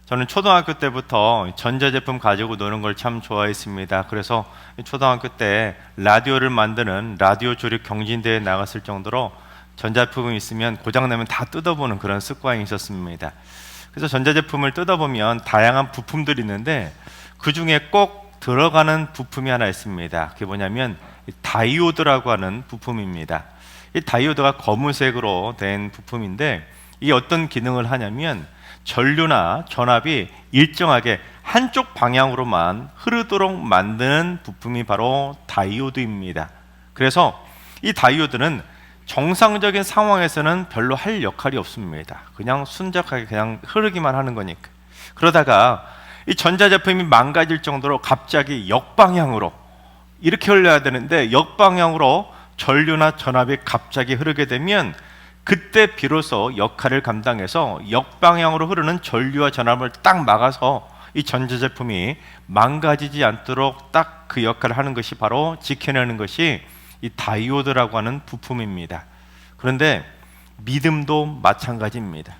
저는 초등학교 때부터 전자제품 가지고 노는 걸 참 좋아했습니다. 그래서 초등학교 때 라디오를 만드는 라디오 조립 경진대회에 나갔을 정도로 전자제품이 있으면 고장나면 다 뜯어보는 그런 습관이 있었습니다. 그래서 전자제품을 뜯어보면 다양한 부품들이 있는데 그 중에 꼭 들어가는 부품이 하나 있습니다. 그게 뭐냐면 다이오드라고 하는 부품입니다. 이 다이오드가 검은색으로 된 부품인데 이게 어떤 기능을 하냐면 전류나 전압이 일정하게 한쪽 방향으로만 흐르도록 만드는 부품이 바로 다이오드입니다. 그래서 이 다이오드는 정상적인 상황에서는 별로 할 역할이 없습니다. 그냥 순적하게 그냥 흐르기만 하는 거니까. 그러다가 이 전자제품이 망가질 정도로 갑자기 역방향으로 이렇게 흘러야 되는데 역방향으로 전류나 전압이 갑자기 흐르게 되면 그때 비로소 역할을 감당해서 역방향으로 흐르는 전류와 전압을 딱 막아서 이 전자제품이 망가지지 않도록 딱 그 역할을 하는 것이 바로 지켜내는 것이 이 다이오드라고 하는 부품입니다. 그런데 믿음도 마찬가지입니다.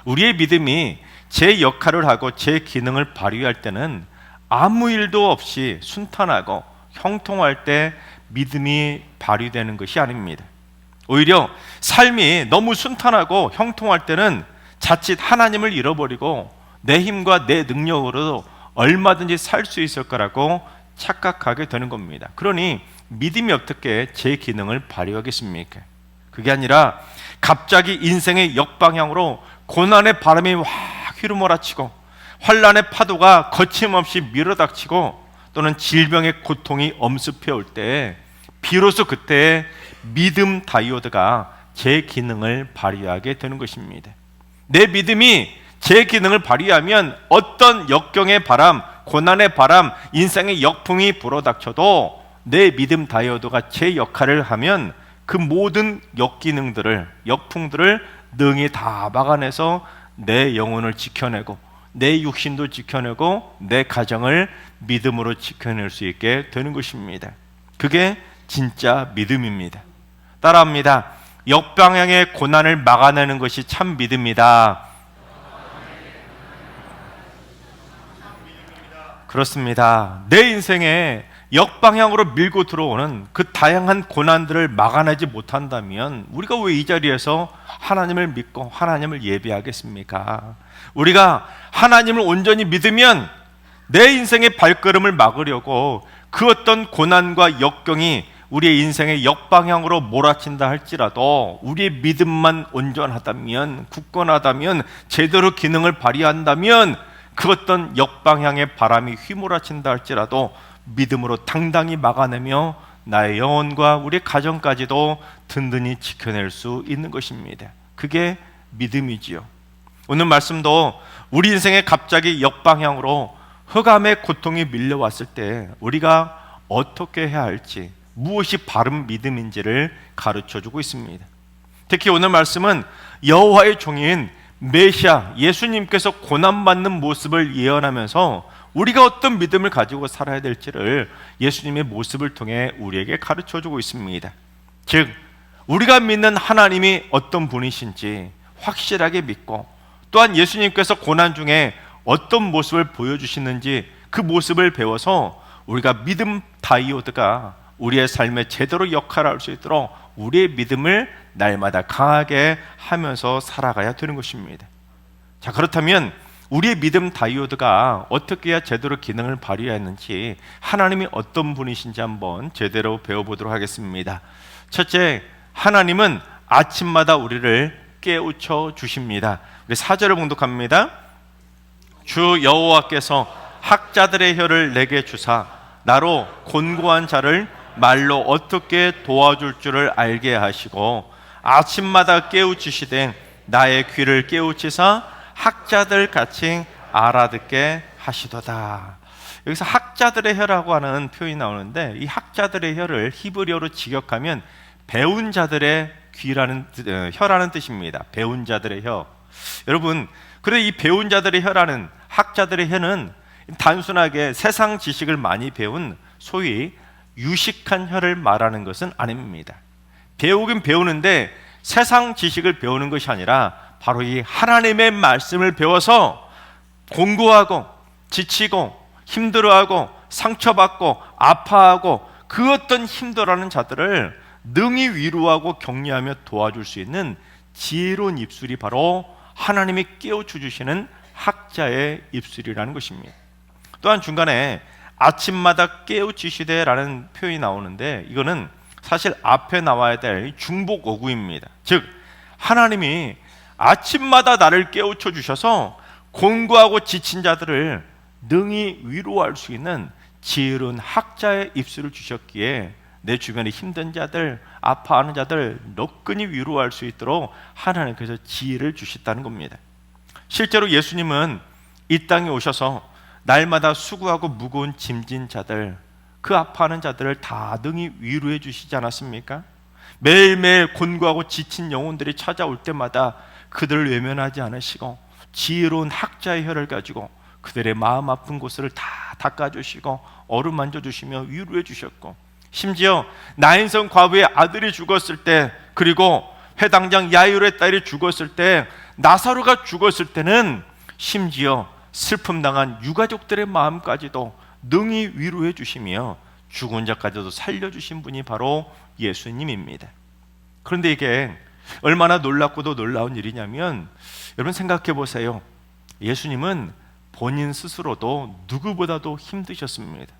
우리의 믿음이 제 역할을 하고 제 기능을 발휘할 때는 아무 일도 없이 순탄하고 형통할 때 믿음이 발휘되는 것이 아닙니다. 오히려 삶이 너무 순탄하고 형통할 때는 자칫 하나님을 잃어버리고 내 힘과 내 능력으로 얼마든지 살 수 있을 거라고 착각하게 되는 겁니다. 그러니 믿음이 어떻게 제 기능을 발휘하겠습니까? 그게 아니라 갑자기 인생의 역방향으로 고난의 바람이 확 휘루몰아치고 환난의 파도가 거침없이 밀어닥치고 또는 질병의 고통이 엄습해 올 때 비로소 그때 믿음 다이오드가 제 기능을 발휘하게 되는 것입니다. 내 믿음이 제 기능을 발휘하면 어떤 역경의 바람, 고난의 바람, 인생의 역풍이 불어닥쳐도 내 믿음 다이오드가 제 역할을 하면 그 모든 역기능들을, 역풍들을 능히 다 막아내서 내 영혼을 지켜내고 내 육신도 지켜내고 내 가정을 믿음으로 지켜낼 수 있게 되는 것입니다. 그게 진짜 믿음입니다. 따라합니다. 역방향의 고난을 막아내는 것이 참 믿음이다. 그렇습니다. 내 인생에 역방향으로 밀고 들어오는 그 다양한 고난들을 막아내지 못한다면 우리가 왜 이 자리에서 하나님을 믿고 하나님을 예배하겠습니까? 우리가 하나님을 온전히 믿으면 내 인생의 발걸음을 막으려고 그 어떤 고난과 역경이 우리의 인생의 역방향으로 몰아친다 할지라도 우리의 믿음만 온전하다면, 굳건하다면, 제대로 기능을 발휘한다면 그 어떤 역방향의 바람이 휘몰아친다 할지라도 믿음으로 당당히 막아내며 나의 영혼과 우리 가정까지도 든든히 지켜낼 수 있는 것입니다. 그게 믿음이지요. 오늘 말씀도 우리 인생에 갑자기 역방향으로 흑암의 고통이 밀려왔을 때 우리가 어떻게 해야 할지, 무엇이 바른 믿음인지를 가르쳐주고 있습니다. 특히 오늘 말씀은 여호와의 종인 메시아 예수님께서 고난받는 모습을 예언하면서 우리가 어떤 믿음을 가지고 살아야 될지를 예수님의 모습을 통해 우리에게 가르쳐주고 있습니다. 즉 우리가 믿는 하나님이 어떤 분이신지 확실하게 믿고 또한 예수님께서 고난 중에 어떤 모습을 보여주시는지 그 모습을 배워서 우리가 믿음 다이오드가 우리의 삶에 제대로 역할을 할 수 있도록 우리의 믿음을 날마다 강하게 하면서 살아가야 되는 것입니다. 자, 그렇다면 우리의 믿음 다이오드가 어떻게 해야 제대로 기능을 발휘했는지 하나님이 어떤 분이신지 한번 제대로 배워보도록 하겠습니다. 첫째, 하나님은 아침마다 우리를 깨우쳐 주십니다. 우리 4절을 봉독합니다. 주 여호와께서 학자들의 혀를 내게 주사 나로 곤고한 자를 말로 어떻게 도와줄 줄을 알게 하시고 아침마다 깨우치시되 나의 귀를 깨우치사 학자들 같이 알아듣게 하시도다. 여기서 학자들의 혀라고 하는 표현이 나오는데 이 학자들의 혀를 히브리어로 직역하면 배운 자들의 혀라는 뜻입니다. 배운 자들의 혀. 여러분, 그래 이 배운 자들의 혀라는 학자들의 혀는 단순하게 세상 지식을 많이 배운 소위 유식한 혀를 말하는 것은 아닙니다. 배우긴 배우는데 세상 지식을 배우는 것이 아니라 바로 이 하나님의 말씀을 배워서 공고하고 지치고 힘들어하고 상처받고 아파하고 그 어떤 힘들어하는 자들을 능히 위로하고 격려하며 도와줄 수 있는 지혜로운 입술이 바로 하나님이 깨우쳐 주시는 학자의 입술이라는 것입니다. 또한 중간에 아침마다 깨우치시되라는 표현이 나오는데, 이거는 사실 앞에 나와야 될 중복 어구입니다. 즉 하나님이 아침마다 나를 깨우쳐 주셔서 곤고하고 지친 자들을 능히 위로할 수 있는 지혜로운 학자의 입술을 주셨기에 내 주변에 힘든 자들, 아파하는 자들 너끈히 위로할 수 있도록 하나님께서 지혜를 주셨다는 겁니다. 실제로 예수님은 이 땅에 오셔서 날마다 수고하고 무거운 짐진 자들, 그 아파하는 자들을 다 능히 위로해 주시지 않았습니까? 매일매일 곤고하고 지친 영혼들이 찾아올 때마다 그들을 외면하지 않으시고 지혜로운 학자의 혀를 가지고 그들의 마음 아픈 곳을 다 닦아주시고 어루만져 주시며 위로해 주셨고, 심지어 나인성 과부의 아들이 죽었을 때, 그리고 회당장 야이로의 딸이 죽었을 때, 나사로가 죽었을 때는 심지어 슬픔 당한 유가족들의 마음까지도 능히 위로해 주시며 죽은 자까지도 살려주신 분이 바로 예수님입니다. 그런데 이게 얼마나 놀랍고도 놀라운 일이냐면, 여러분 생각해 보세요. 예수님은 본인 스스로도 누구보다도 힘드셨습니다.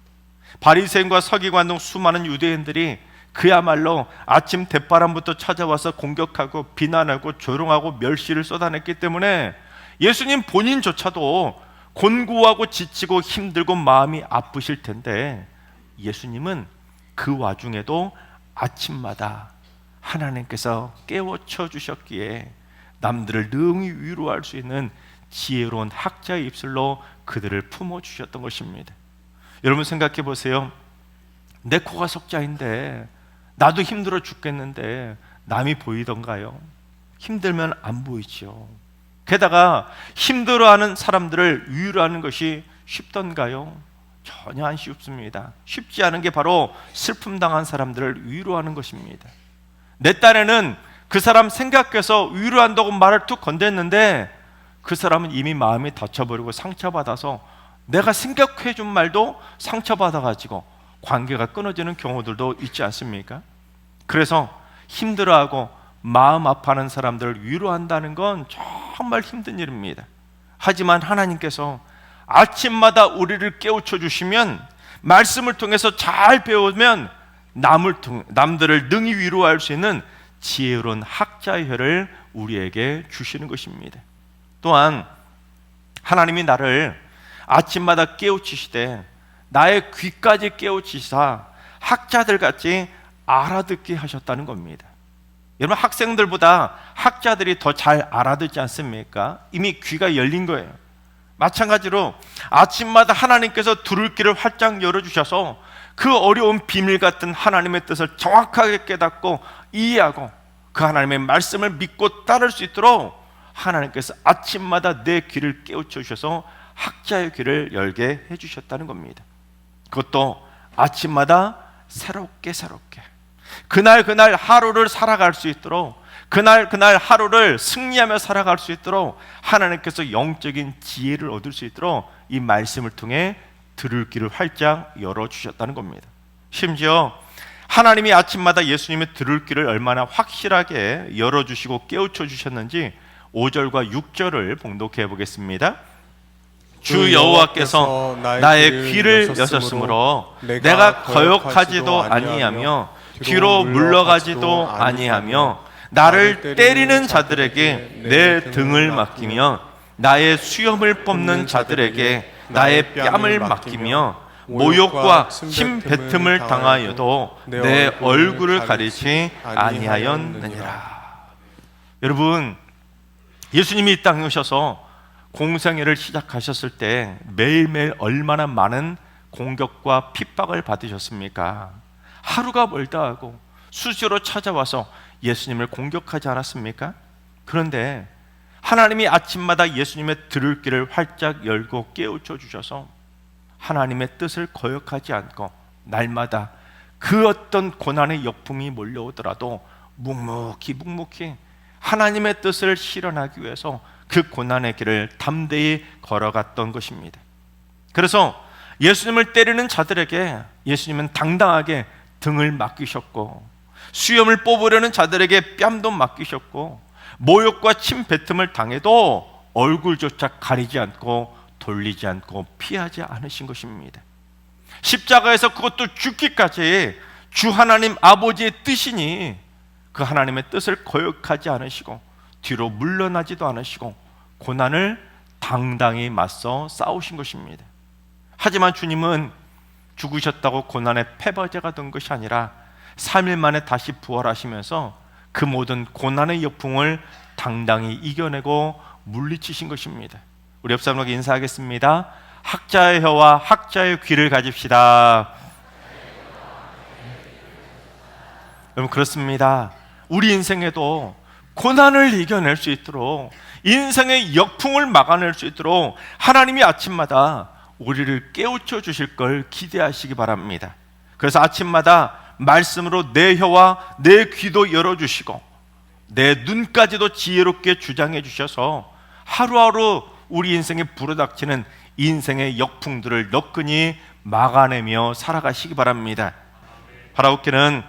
바리새인과 서기관 등 수많은 유대인들이 그야말로 아침 대바람부터 찾아와서 공격하고 비난하고 조롱하고 멸시를 쏟아냈기 때문에 예수님 본인조차도 곤고하고 지치고 힘들고 마음이 아프실 텐데, 예수님은 그 와중에도 아침마다 하나님께서 깨우쳐 주셨기에 남들을 능히 위로할 수 있는 지혜로운 학자의 입술로 그들을 품어주셨던 것입니다. 여러분 생각해 보세요. 내 코가 석자인데 나도 힘들어 죽겠는데 남이 보이던가요? 힘들면 안 보이죠. 게다가 힘들어하는 사람들을 위로하는 것이 쉽던가요? 전혀 안 쉽습니다. 쉽지 않은 게 바로 슬픔 당한 사람들을 위로하는 것입니다. 내 딴에는 그 사람 생각해서 위로한다고 말을 툭 건넸는데 그 사람은 이미 마음이 다쳐버리고 상처받아서 내가 생각해 준 말도 상처받아가지고 관계가 끊어지는 경우들도 있지 않습니까? 그래서 힘들어하고 마음 아파하는 사람들을 위로한다는 건 정말 힘든 일입니다. 하지만 하나님께서 아침마다 우리를 깨우쳐 주시면, 말씀을 통해서 잘 배우면 남들을 능히 위로할 수 있는 지혜로운 학자의 혀를 우리에게 주시는 것입니다. 또한 하나님이 나를 아침마다 깨우치시되 나의 귀까지 깨우치사 학자들 같이 알아듣게 하셨다는 겁니다. 여러분 학생들보다 학자들이 더 잘 알아듣지 않습니까? 이미 귀가 열린 거예요. 마찬가지로 아침마다 하나님께서 들을 길을 활짝 열어주셔서 그 어려운 비밀 같은 하나님의 뜻을 정확하게 깨닫고 이해하고 그 하나님의 말씀을 믿고 따를 수 있도록 하나님께서 아침마다 내 귀를 깨우쳐 주셔서 학자의 귀를 열게 해주셨다는 겁니다. 그것도 아침마다 새롭게 그날 하루를 살아갈 수 있도록, 그날 하루를 승리하며 살아갈 수 있도록 하나님께서 영적인 지혜를 얻을 수 있도록 이 말씀을 통해 들을 길을 활짝 열어주셨다는 겁니다. 심지어 하나님이 아침마다 예수님의 들을 길을 얼마나 확실하게 열어주시고 깨우쳐 주셨는지 5절과 6절을 봉독해 보겠습니다. 주 여호와께서 나의 귀를 여셨으므로 내가 거역하지도 아니하며 뒤로 물러가지도 아니하며 나를 때리는 자들에게 내 등을 맡기며 나의 수염을 뽑는 자들에게 나의 뺨을 맡기며 모욕과 침뱉음을 당하여도 내 얼굴을 가리지 아니하였느니라. 여러분, 예수님이 이 땅에 오셔서 공생애를 시작하셨을 때 매일매일 얼마나 많은 공격과 핍박을 받으셨습니까? 하루가 멀다 하고 수시로 찾아와서 예수님을 공격하지 않았습니까? 그런데 하나님이 아침마다 예수님의 들을 길을 활짝 열고 깨우쳐 주셔서 하나님의 뜻을 거역하지 않고 날마다 그 어떤 고난의 역풍이 몰려오더라도 묵묵히 하나님의 뜻을 실현하기 위해서 그 고난의 길을 담대히 걸어갔던 것입니다. 그래서 예수님을 때리는 자들에게 예수님은 당당하게 등을 맡기셨고, 수염을 뽑으려는 자들에게 뺨도 맡기셨고, 모욕과 침뱉음을 당해도 얼굴조차 가리지 않고 돌리지 않고 피하지 않으신 것입니다. 십자가에서 그것도 죽기까지 주 하나님 아버지의 뜻이니 그 하나님의 뜻을 거역하지 않으시고 뒤로 물러나지도 않으시고 고난을 당당히 맞서 싸우신 것입니다. 하지만 주님은 죽으셨다고 고난의 패배자가 된 것이 아니라 3일 만에 다시 부활하시면서 그 모든 고난의 역풍을 당당히 이겨내고 물리치신 것입니다. 우리 옆 사람에게 인사하겠습니다. 학자의 혀와 학자의 귀를 가집시다. 여러분, 그렇습니다. 우리 인생에도 고난을 이겨낼 수 있도록, 인생의 역풍을 막아낼 수 있도록 하나님이 아침마다 우리를 깨우쳐 주실 걸 기대하시기 바랍니다. 그래서 아침마다 말씀으로 내 혀와 내 귀도 열어주시고 내 눈까지도 지혜롭게 주장해 주셔서 하루하루 우리 인생에 불어닥치는 인생의 역풍들을 너끈히 막아내며 살아가시기 바랍니다. 바라옵기는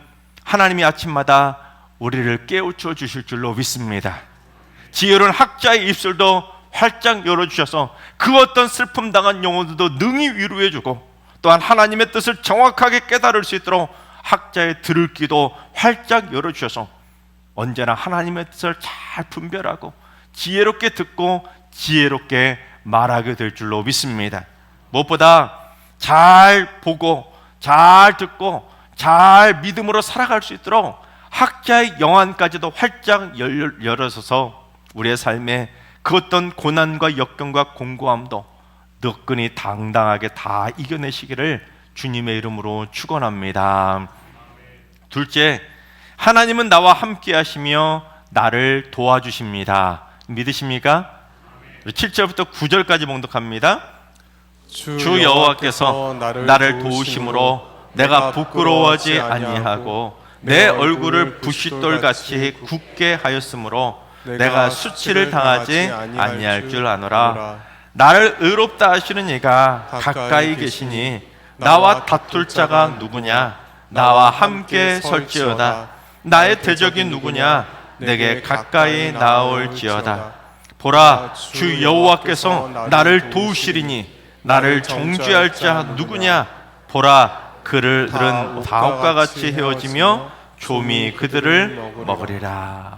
하나님이 아침마다 우리를 깨우쳐 주실 줄로 믿습니다. 지혜로운 학자의 입술도 활짝 열어주셔서 그 어떤 슬픔 당한 영혼들도 능히 위로해주고, 또한 하나님의 뜻을 정확하게 깨달을 수 있도록 학자의 들을 귀도 활짝 열어주셔서 언제나 하나님의 뜻을 잘 분별하고 지혜롭게 듣고 지혜롭게 말하게 될 줄로 믿습니다. 무엇보다 잘 보고 잘 듣고 잘 믿음으로 살아갈 수 있도록 학자의 영안까지도 활짝 열어서서 우리의 삶에 그 어떤 고난과 역경과 공고함도 너끈히 당당하게 다 이겨내시기를 주님의 이름으로 축원합니다. 둘째, 하나님은 나와 함께 하시며 나를 도와주십니다. 믿으십니까? 7절부터 9절까지 봉독합니다. 주 여호와께서 나를 도우심으로 내가 부끄러워하지 아니하고 내 얼굴을 부싯돌같이 굳게 하였으므로 내가 수치를 당하지 아니할 줄 아노라. 나를 의롭다 하시는 이가 가까이 계시니 나와 다툴 자가 누구냐? 나와 함께 설지어다. 나의 대적이 누구냐? 내게 가까이 나올지어다. 보라, 주 여호와께서 나를 도우시리니 나를 정죄할 자 누구냐? 보라, 그들은 다옥과 같이 헤어지며 조미 그들을 먹으리라.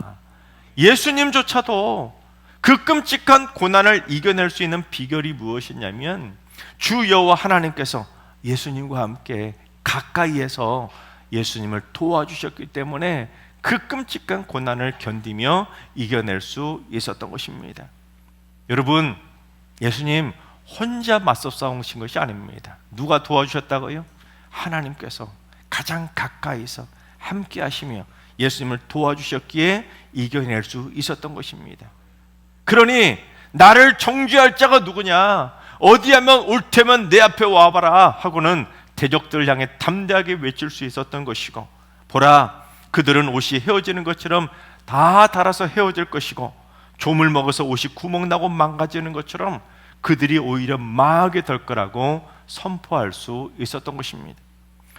예수님조차도 그 끔찍한 고난을 이겨낼 수 있는 비결이 무엇이냐면 주 여호와 하나님께서 예수님과 함께 가까이에서 예수님을 도와주셨기 때문에 그 끔찍한 고난을 견디며 이겨낼 수 있었던 것입니다. 여러분, 예수님 혼자 맞서 싸우신 것이 아닙니다. 누가 도와주셨다고요? 하나님께서 가장 가까이서 함께 하시며 예수님을 도와주셨기에 이겨낼 수 있었던 것입니다. 그러니 나를 정죄할 자가 누구냐? 어디 하면 옳다면 내 앞에 와봐라 하고는 대적들을 향해 담대하게 외칠 수 있었던 것이고, 보라, 그들은 옷이 헤어지는 것처럼 다 닳아서 헤어질 것이고 조물 먹어서 옷이 구멍나고 망가지는 것처럼 그들이 오히려 망하게 될 거라고 선포할 수 있었던 것입니다.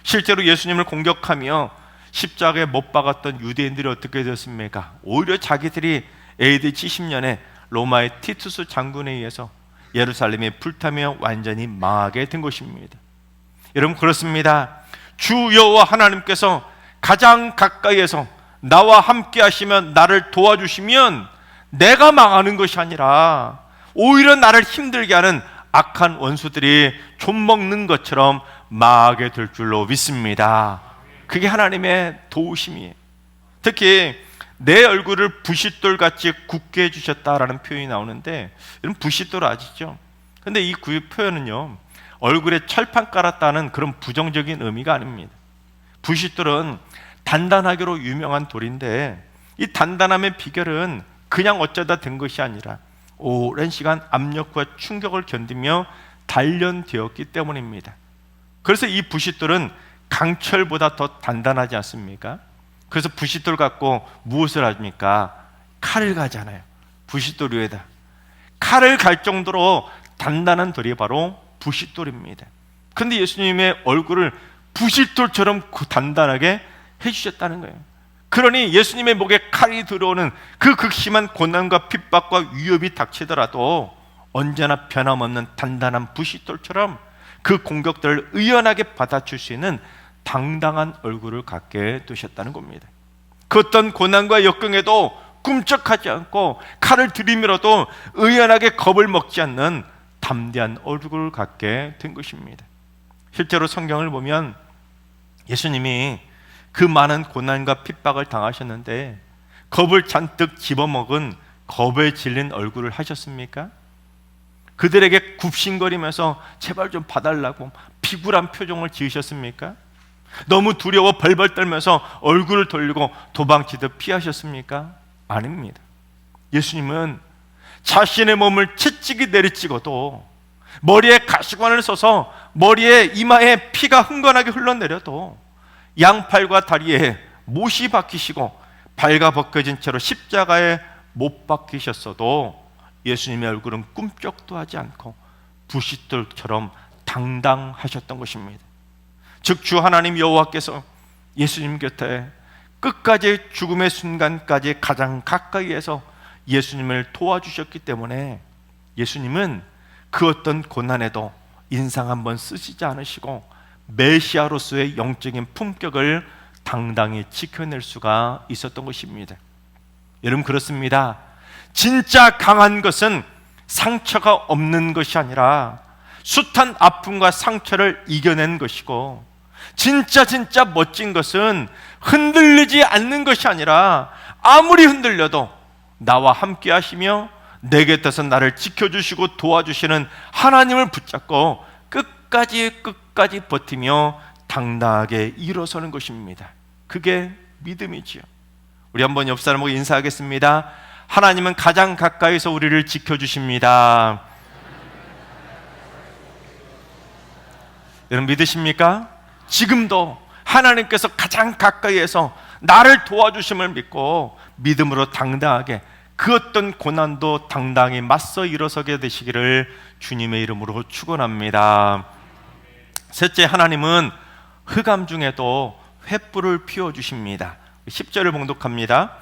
실제로 예수님을 공격하며 십자가에 못 박았던 유대인들이 어떻게 되었습니까? 오히려 자기들이 AD 70년에 로마의 티투스 장군에 의해서 예루살렘이 불타며 완전히 망하게 된 것입니다. 여러분, 그렇습니다. 주 여호와 하나님께서 가장 가까이에서 나와 함께 하시면, 나를 도와주시면 내가 망하는 것이 아니라 오히려 나를 힘들게 하는 악한 원수들이 좀 먹는 것처럼 망하게 될 줄로 믿습니다. 그게 하나님의 도우심이에요. 특히 내 얼굴을 부싯돌같이 굳게 해주셨다라는 표현이 나오는데, 여러분, 부싯돌 아시죠? 근데 이 표현은요, 얼굴에 철판 깔았다는 그런 부정적인 의미가 아닙니다. 부싯돌은 단단하기로 유명한 돌인데 이 단단함의 비결은 그냥 어쩌다 된 것이 아니라 오랜 시간 압력과 충격을 견디며 단련되었기 때문입니다. 그래서 이 부싯돌은 강철보다 더 단단하지 않습니까? 그래서 부싯돌 갖고 무엇을 합니까? 칼을 가잖아요. 부싯돌 위에다 칼을 갈 정도로 단단한 돌이 바로 부싯돌입니다. 그런데 예수님의 얼굴을 부싯돌처럼 단단하게 해주셨다는 거예요. 그러니 예수님의 목에 칼이 들어오는 그 극심한 고난과 핍박과 위협이 닥치더라도 언제나 변함없는 단단한 부싯돌처럼 그 공격들을 의연하게 받아줄 수 있는 당당한 얼굴을 갖게 되셨다는 겁니다. 그 어떤 고난과 역경에도 꿈쩍하지 않고 칼을 들이밀어도 의연하게 겁을 먹지 않는 담대한 얼굴을 갖게 된 것입니다. 실제로 성경을 보면 예수님이 그 많은 고난과 핍박을 당하셨는데 겁을 잔뜩 집어먹은 겁에 질린 얼굴을 하셨습니까? 그들에게 굽신거리면서 제발 좀 봐달라고 비굴한 표정을 지으셨습니까? 너무 두려워 벌벌 떨면서 얼굴을 돌리고 도망치듯 피하셨습니까? 아닙니다. 예수님은 자신의 몸을 채찍이 내리찍어도, 머리에 가시관을 써서 머리에 이마에 피가 흥건하게 흘러내려도, 양팔과 다리에 못이 박히시고 발가 벗겨진 채로 십자가에 못 박히셨어도 예수님의 얼굴은 꿈쩍도 하지 않고 부싯돌처럼 당당하셨던 것입니다. 즉 주 하나님 여호와께서 예수님 곁에 끝까지 죽음의 순간까지 가장 가까이에서 예수님을 도와주셨기 때문에 예수님은 그 어떤 고난에도 인상 한번 쓰시지 않으시고 메시아로서의 영적인 품격을 당당히 지켜낼 수가 있었던 것입니다. 여러분, 그렇습니다. 진짜 강한 것은 상처가 없는 것이 아니라 숱한 아픔과 상처를 이겨낸 것이고, 진짜 멋진 것은 흔들리지 않는 것이 아니라 아무리 흔들려도 나와 함께 하시며 내 곁에서 나를 지켜주시고 도와주시는 하나님을 붙잡고 끝까지 버티며 당당하게 일어서는 것입니다. 그게 믿음이지요. 우리 한번 옆 사람하고 인사하겠습니다. 하나님은 가장 가까이서 우리를 지켜주십니다. 여러분, 믿으십니까? 지금도 하나님께서 가장 가까이에서 나를 도와주심을 믿고 믿음으로 당당하게 그 어떤 고난도 당당히 맞서 일어서게 되시기를 주님의 이름으로 축원합니다. 셋째, 하나님은 흑암 중에도 횃불을 피워주십니다. 10절을 봉독합니다.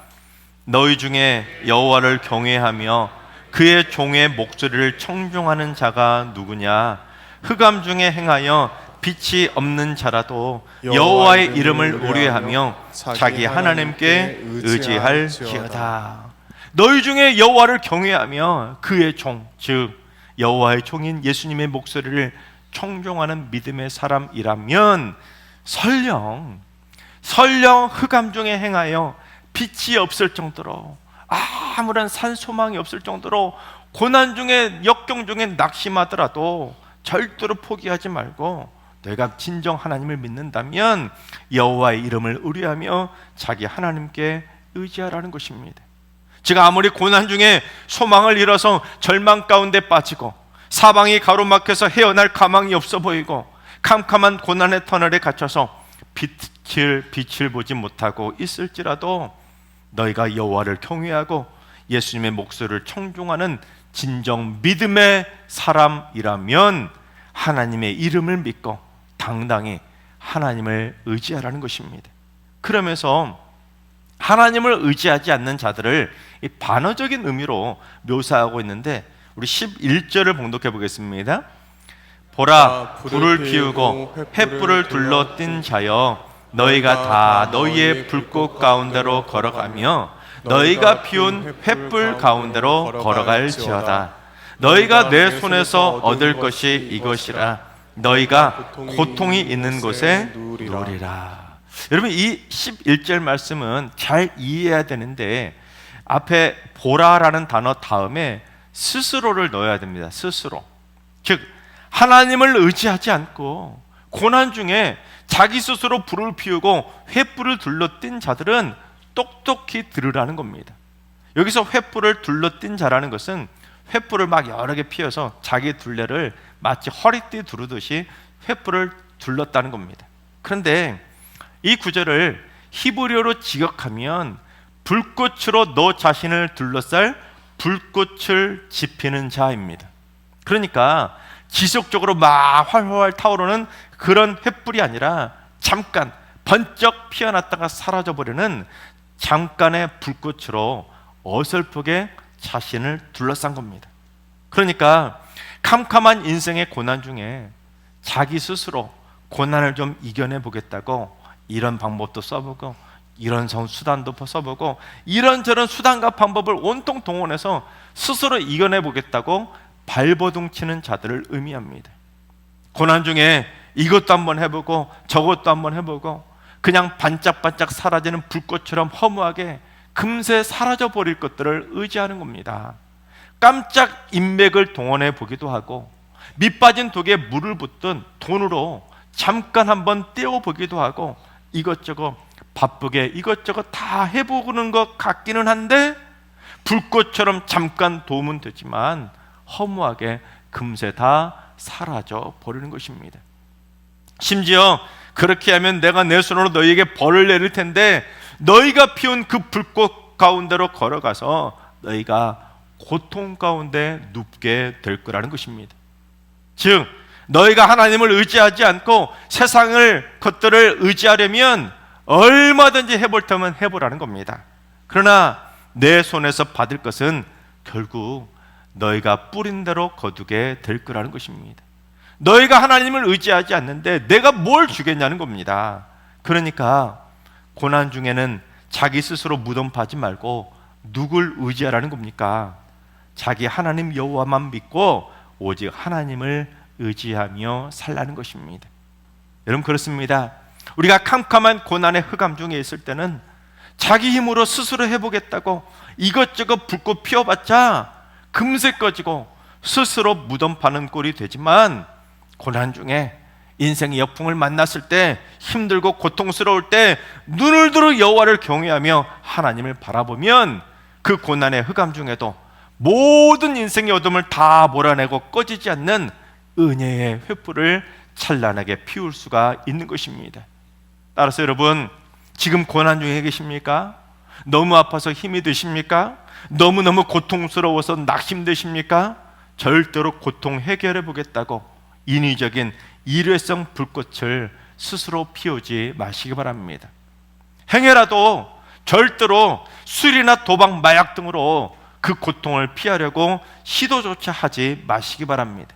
너희 중에 여호와를 경외하며 그의 종의 목소리를 청종하는 자가 누구냐? 흑암 중에 행하여 빛이 없는 자라도 여호와의 이름을 우려하며 자기 하나님께 의지할지어다. 너희 중에 여호와를 경외하며 그의 종, 즉 여호와의 종인 예수님의 목소리를 청종하는 믿음의 사람이라면 설령 흑암 중에 행하여 빛이 없을 정도로, 아무런 산소망이 없을 정도로 고난 중에, 역경 중에 낙심하더라도 절대로 포기하지 말고 내가 진정 하나님을 믿는다면 여호와의 이름을 의뢰하며 자기 하나님께 의지하라는 것입니다. 제가 아무리 고난 중에 소망을 잃어서 절망 가운데 빠지고 사방이 가로막혀서 헤어날 가망이 없어 보이고 캄캄한 고난의 터널에 갇혀서 빛을 보지 못하고 있을지라도 너희가 여호와를 경외하고 예수님의 목소리를 청종하는 진정 믿음의 사람이라면 하나님의 이름을 믿고 당당히 하나님을 의지하라는 것입니다. 그러면서 하나님을 의지하지 않는 자들을 이 반어적인 의미로 묘사하고 있는데, 우리 11절을 봉독해 보겠습니다. 보라, 불을 피우고 횃불을 둘러띈 자여, 너희가 다 너희의 불꽃 가운데로 걸어가며 너희가 피운 횃불 가운데로 걸어갈지어다. 너희가 내 손에서 얻을 것이 이것이라. 너희가 고통이 있는 곳에 누리라. 여러분, 이 11절 말씀은 잘 이해해야 되는데 앞에 보라라는 단어 다음에 스스로를 넣어야 됩니다. 스스로. 즉 하나님을 의지하지 않고 고난 중에 자기 스스로 불을 피우고 횃불을 둘러띈 자들은 똑똑히 들으라는 겁니다. 여기서 횃불을 둘러띈 자라는 것은 횃불을 막 여러 개 피워서 자기 둘레를 마치 허리띠 두르듯이 횃불을 둘렀다는 겁니다. 그런데 이 구절을 히브리어로 직역하면 불꽃으로 너 자신을 둘러쌀 불꽃을 지피는 자입니다. 그러니까 지속적으로 막 활활 타오르는 그런 횃불이 아니라 잠깐 번쩍 피어났다가 사라져버리는 잠깐의 불꽃으로 어설프게 자신을 둘러싼 겁니다. 그러니까 캄캄한 인생의 고난 중에 자기 스스로 고난을 좀 이겨내 보겠다고 이런 방법도 써보고 이런 수단도 써보고 이런저런 수단과 방법을 온통 동원해서 스스로 이겨내 보겠다고 발버둥 치는 자들을 의미합니다. 고난 중에 이것도 한번 해보고 저것도 한번 해보고 그냥 반짝반짝 사라지는 불꽃처럼 허무하게 금세 사라져버릴 것들을 의지하는 겁니다. 깜짝 인맥을 동원해 보기도 하고 밑빠진 독에 물을 붓든 돈으로 잠깐 한번 떼어보기도 하고 이것저것 바쁘게 이것저것 다 해보는 것 같기는 한데 불꽃처럼 잠깐 도움은 되지만 허무하게 금세 다 사라져 버리는 것입니다. 심지어 그렇게 하면 내가 내 손으로 너희에게 벌을 내릴 텐데 너희가 피운 그 불꽃 가운데로 걸어가서 너희가 고통 가운데 눕게 될 거라는 것입니다. 즉 너희가 하나님을 의지하지 않고 세상을 것들을 의지하려면 얼마든지 해볼 테면 해보라는 겁니다. 그러나 내 손에서 받을 것은 결국 너희가 뿌린 대로 거두게 될 거라는 것입니다. 너희가 하나님을 의지하지 않는데 내가 뭘 주겠냐는 겁니다. 그러니까 고난 중에는 자기 스스로 무덤 파지 말고 누굴 의지하라는 겁니까? 자기 하나님 여호와만 믿고 오직 하나님을 의지하며 살라는 것입니다. 여러분 그렇습니다. 우리가 캄캄한 고난의 흑암 중에 있을 때는 자기 힘으로 스스로 해보겠다고 이것저것 불꽃 피워봤자 금세 꺼지고 스스로 무덤 파는 꼴이 되지만 고난 중에 인생의 역풍을 만났을 때 힘들고 고통스러울 때 눈을 들어 여호와를 경외하며 하나님을 바라보면 그 고난의 흑암 중에도 모든 인생의 어둠을 다 몰아내고 꺼지지 않는 은혜의 횃불을 찬란하게 피울 수가 있는 것입니다. 따라서 여러분 지금 고난 중에 계십니까? 너무 아파서 힘이 드십니까? 너무너무 고통스러워서 낙심되십니까? 절대로 고통 해결해 보겠다고 인위적인 일회성 불꽃을 스스로 피우지 마시기 바랍니다. 행여라도 절대로 술이나 도박, 마약 등으로 그 고통을 피하려고 시도조차 하지 마시기 바랍니다.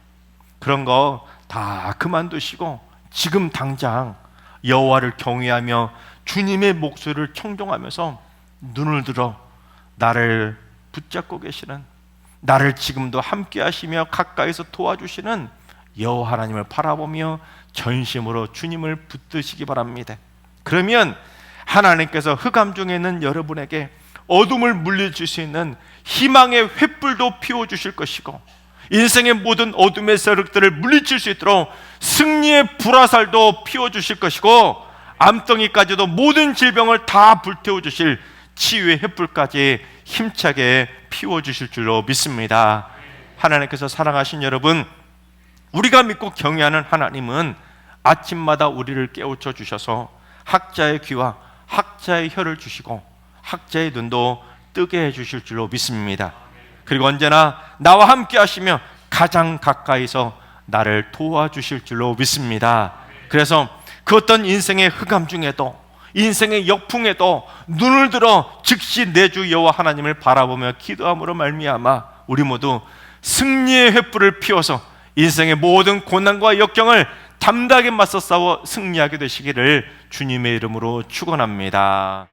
그런 거 다 그만두시고 지금 당장 여호와를 경외하며 주님의 목소리를 청종하면서 눈을 들어 나를 붙잡고 계시는, 나를 지금도 함께 하시며 가까이서 도와주시는 여호와 하나님을 바라보며 전심으로 주님을 붙드시기 바랍니다. 그러면 하나님께서 흑암 중에 있는 여러분에게 어둠을 물리칠 수 있는 희망의 횃불도 피워주실 것이고 인생의 모든 어둠의 세력들을 물리칠 수 있도록 승리의 불화살도 피워주실 것이고 암덩이까지도 모든 질병을 다 불태워주실 치유의 횃불까지 힘차게 피워주실 줄로 믿습니다. 하나님께서 사랑하신 여러분, 우리가 믿고 경외하는 하나님은 아침마다 우리를 깨우쳐 주셔서 학자의 귀와 학자의 혀를 주시고 학자의 눈도 뜨게 해주실 줄로 믿습니다. 그리고 언제나 나와 함께 하시며 가장 가까이서 나를 도와주실 줄로 믿습니다. 그래서 그 어떤 인생의 흑암 중에도 인생의 역풍에도 눈을 들어 즉시 내 주 여호와 하나님을 바라보며 기도함으로 말미암아 우리 모두 승리의 횃불을 피워서 인생의 모든 고난과 역경을 담대하게 맞서 싸워 승리하게 되시기를 주님의 이름으로 축원합니다.